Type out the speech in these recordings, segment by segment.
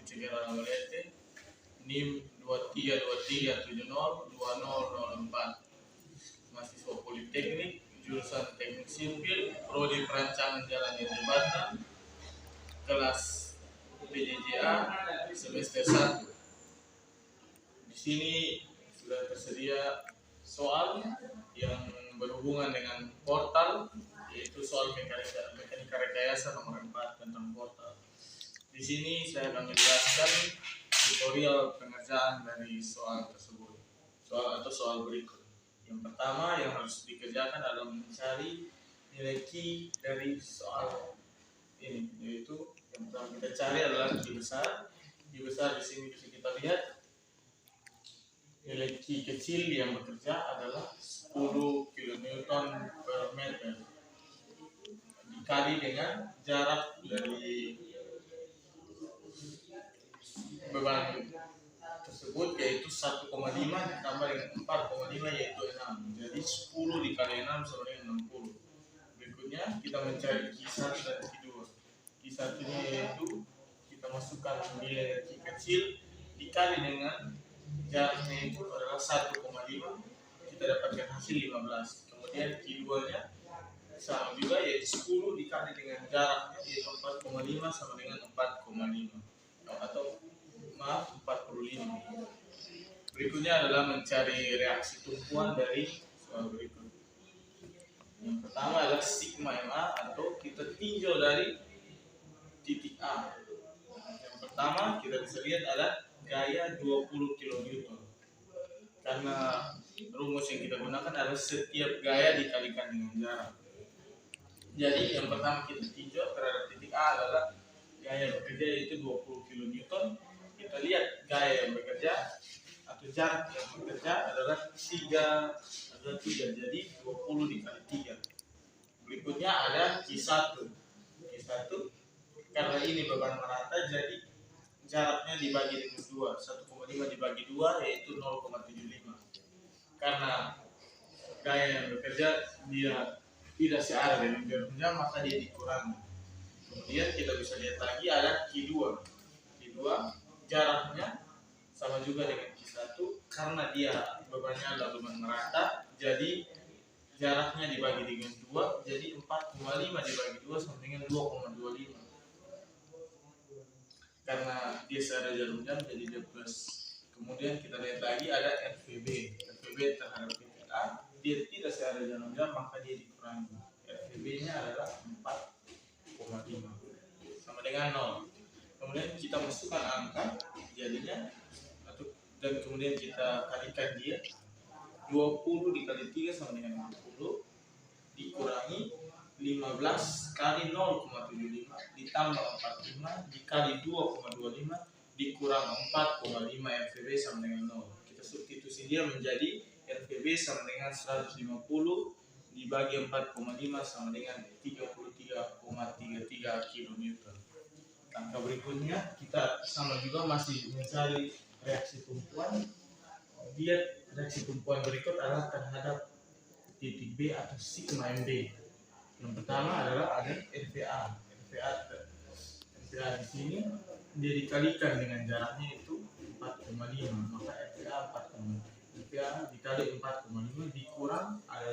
Cekera Walete, NIM 2323702004. Mahasiswa Politeknik, jurusan Teknik Sipil, Prodi Perancangan Jalan Jembatan, kelas PJJA semester 1. Di sini sudah tersedia soal yang berhubungan dengan portal, yaitu soal mekanika rekayasa nomor 4 tentang portal. Di sini saya akan menjelaskan tutorial pengerjaan dari soal tersebut. Soal berikut. Yang pertama yang harus dikerjakan adalah mencari nilai Q dari soal ini, yaitu yang pertama kita cari adalah Q besar. Q besar di sini bisa kita lihat nilai Q kecil yang bekerja adalah 10 kN per meter dikali dengan jarak dari beban tersebut, yaitu 1,5 ditambah dengan 4,5 yaitu 6. Jadi 10 dikali 6 sama dengan 60. Berikutnya kita mencari Q1 dan Q2. Q1 nya yaitu kita masukkan nilai Q kecil dikali dengan jaraknya itu adalah 1,5, kita dapatkan hasil 15. Kemudian Q2 nya sama juga, yaitu 10 dikali dengan jaraknya yaitu 4,5 sama dengan 4,5 atau 45. Berikutnya adalah mencari reaksi tumpuan dari soal berikut. Yang pertama adalah sigma MA atau kita tinjau dari titik A. Yang pertama kita bisa lihat ada gaya 20 kN. Karena rumus yang kita gunakan adalah setiap gaya dikalikan dengan jarak. Jadi yang pertama kita tinjau terhadap titik A adalah gaya bekerja yaitu 20 kN. Kita lihat gaya yang bekerja atau jarak yang bekerja adalah 3. Jadi 20 dikali 3. Berikutnya ada Q1. Q1 karena ini beban merata, jadi jaraknya dibagi dengan 2. 1,5 dibagi 2 yaitu 0,75. Karena gaya yang bekerja dia tidak searah dengan jaraknya, maka dia dikurangi. Kemudian kita bisa lihat lagi ada Q2. Q2 jaraknya sama juga dengan Q1 karena dia bebannya adalah beban merata, jadi jaraknya dibagi dengan 2, jadi 4,5 dibagi 2 sama dengan 2,25. Karena dia searah jarum jam jadi dia plus. Kemudian kita lihat lagi ada RVB. RVB terhadap titik A, dia tidak searah jarum jam maka dia dikurangi. RVB nya adalah 4,5 sama dengan 0. Kemudian kita masukkan angka jadinya dan kemudian kita kalikan dia. 20 dikali 3 sama dengan 60 dikurangi 15 kali 0,75 ditambah 45 dikali 2,25 dikurang 4,5 RVB sama dengan 0. Kita substitusi dia menjadi RVB sama dengan 150 dibagi 4,5 sama dengan 33,33 kN. Angka berikutnya kita sama juga masih mencari reaksi tumpuan. Lihat reaksi tumpuan berikut adalah terhadap titik B atau sigma MB. Yang pertama adalah ada RVA. RVA di sini dia dikalikan dengan jaraknya itu 4,5, maka RVA 4,5. RVA dikali 4,5 dikurang ada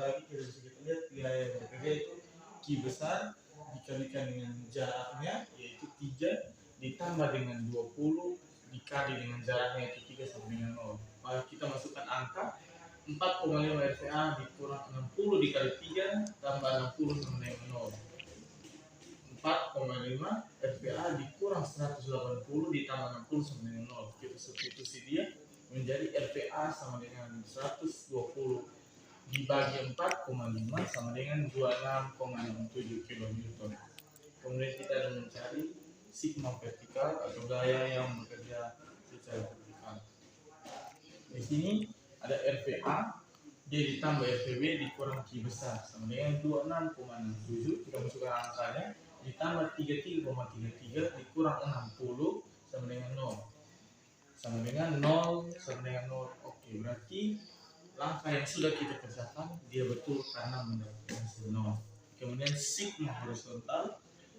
lagi kita bisa lihat gaya yang bekerja itu Q besar dikalikan dengan jaraknya yaitu 3 ditambah dengan 20 dikali dengan jaraknya yaitu 3 sama dengan 0. Maka kita masukkan angka 4,5 RVA dikurang 60 dikali 3 tambah 60 sama dengan 0. 4,5 RVA dikurang 180 ditambah 60 sama dengan 0. Kita substitusi dia menjadi RVA sama dengan 120 dibagi 4,5 sama dengan 26,67 kN. Kemudian kita akan mencari sigma vertikal atau gaya yang bekerja secara vertikal. Di sini ada RVA, dia ditambah RVB dikurang Q besar sama dengan 26,67. Kita masukkan angkanya ditambah 33,33 dikurang 60 sama dengan 0. Sama dengan 0 sama dengan 0. Oke, berarti langkah yang sudah kita kerjakan dia betul karena mendapatkan hasil 0. Kemudian sigma horizontal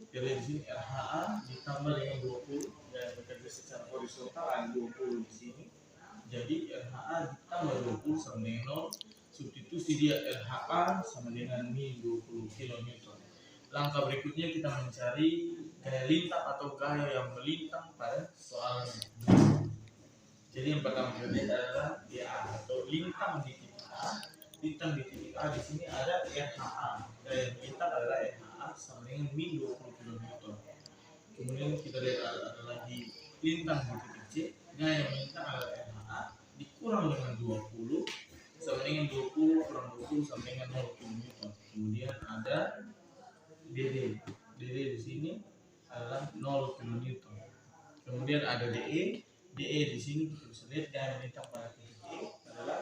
Kita lihat di sini RHA ditambah dengan 20 dan bekerja secara horizontal ada 20 di sini. Jadi RHA ditambah 20 sama dengan 0. Substitusi dia RHA sama dengan min 20 kN. Langkah berikutnya kita mencari gaya lintang atau gaya yang melintang pada soal. Jadi yang pertama kita lihat adalah DA atau lintang di titik A. Lintang di titik A di sini ada RHA. Gaya yang melintang adalah RHA sama dengan min 20 kN. Kemudian kita lihat ada lagi lintang di titik C. Gaya yang melintang adalah RHA dikurang dengan 20 sama dengan 20 kurang 20 sama dengan 0 kN. Kemudian ada DD. DD di sini adalah 0 kN. Kemudian ada DE. DE di sini kita bisa lihat gaya melintang pada titik E adalah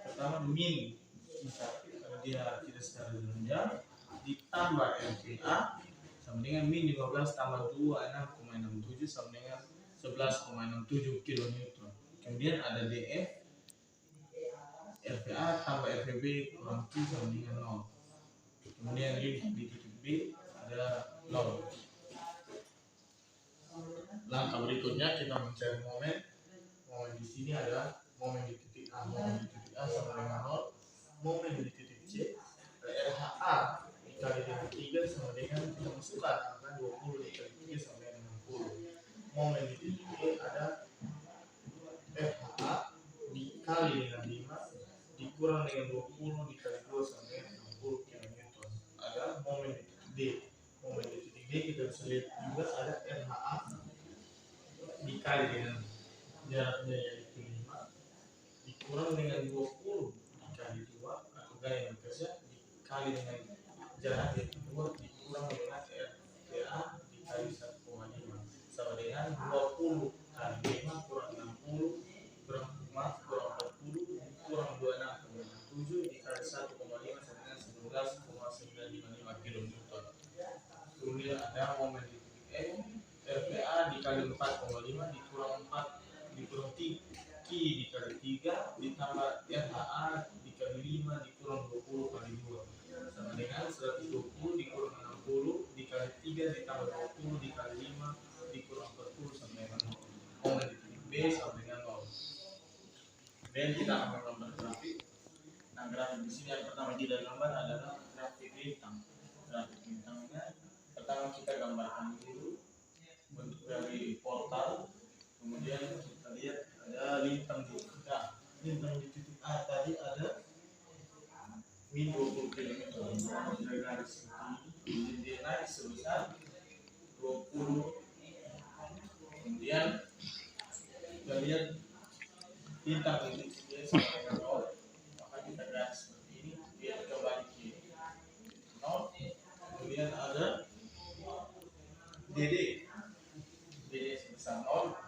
pertama min karena dia tidak secara jenjang ditambah RPA sama dengan min 15 tambah 26,67 sama dengan 11,67 kN. Kemudian ada DF. RPA tambah RPB kurang Q sama dengan 0. Kemudian di titik B adalah 0. Langkah berikutnya kita mencari momen. Momen di sini adalah momen di titik A. Momen di titik A sama dengan 0. Momen di titik C RHA dikali dengan 3 sama dengan kita masukkan angka 20 dikali 3 sama dengan 60. Momen di titik E ada RHA dikali dengan 5 dikurang dengan 20 dikali 2 sama dengan 60 kN. Ada momen di titik D. Momen di titik D kita bisa lihat juga ada RHA dikali dengan jaraknya yaitu 5 dikurang dengan 20 dikali 2 atau gaya yang bekerja dikali dengan jarak yaitu 2 dikurang dengan RPA dikali 1,5 sama dengan 20 kali 5 kurang 60 kurang 40 kurang 26,7 dikali 1,5 sama dengan 11,955 kN. Kemudian ada momen di titik E. RPA dikali 4,5 dikurang 4 dikurang 3 dikali 3 ditambah RHA dikali 5 dikurang 20 kali 2 sama dengan 120 dikurang 60 dikali 3 ditambah 20 dikali 5 dikurang 40 sama dengan 0. Momen di titik B sama dengan 0. Dan kita akan menggambar grafik. Nah, grafik di sini yang pertama kita gambar adalah grafik lintang. Grafik lintangnya pertama kita gambarkan dulu bentuk dari portal. Kemudian kita lihat ada lintang di titik A. Lintang di titik A tadi ada min 20 km. Kita garis seperti ini. Dia naik sebesar 20. Kemudian kita lihat lintang di titik D sama dengan 0. Maka kita garis seperti ini. Dia kembali ke 0. Kemudian ada DD. DD sebesar 0.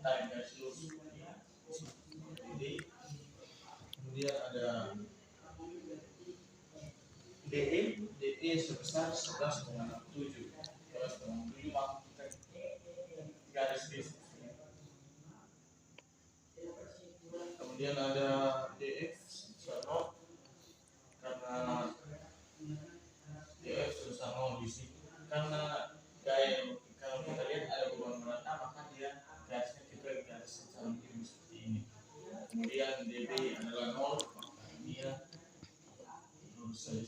Tarik garis lurus seperti ini. Kemudian ada DE. DE sebesar 11,67. 11,67 maka kita garis di sini. Kemudian ada DF sebesar 0 karena DF sebesar 0 di sini. Karena gaya kalau kita lihat ada beban merata maka dia garisnya kita garis secara miring seperti ini. Kemudian DB adalah 0 maka dia lurus saja.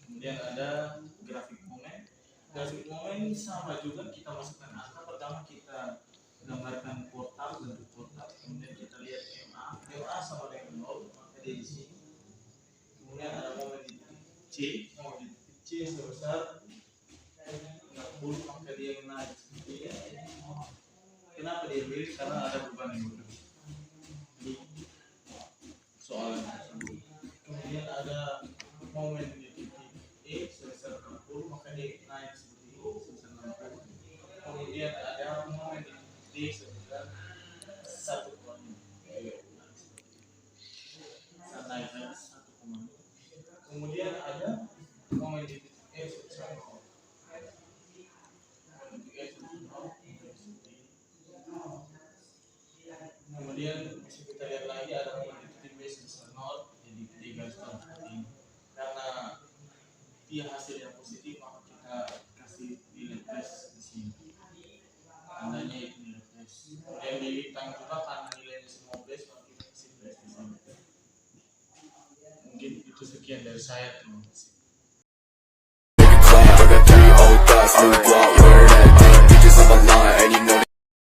Kemudian ada grafik momen. Grafik momen sama juga kita masukkan angka. Pertama kita gambarkan portal, bentuk portal. Kemudian kita lihat MA. MA sama dengan 0 maka dia di sini. Kemudian ada momen di titik C. Momen di titik C sebesar 60 maka dia naik seperti ini. Kenapa dia miring? Karena ada beban yang berbeda di soal tersebut. Kemudian ada momen di titik E sebesar 60 maka dia naik seperti ini sebesar 60. Kemudian ada momen di titik D sebesar 1,5 naik 1,5. Kemudian ada momen di titik E sebesar 0. Kemudian bisa kita lihat lagi ada momen di titik B sebesar 0. Jadi tiga seperti ini. Karena dia hasil yang positif maka kita kasih bintang juga karena nilainya 15, maka kita kasih plus di sini. Mungkin itu sekian dari saya, terima kasih.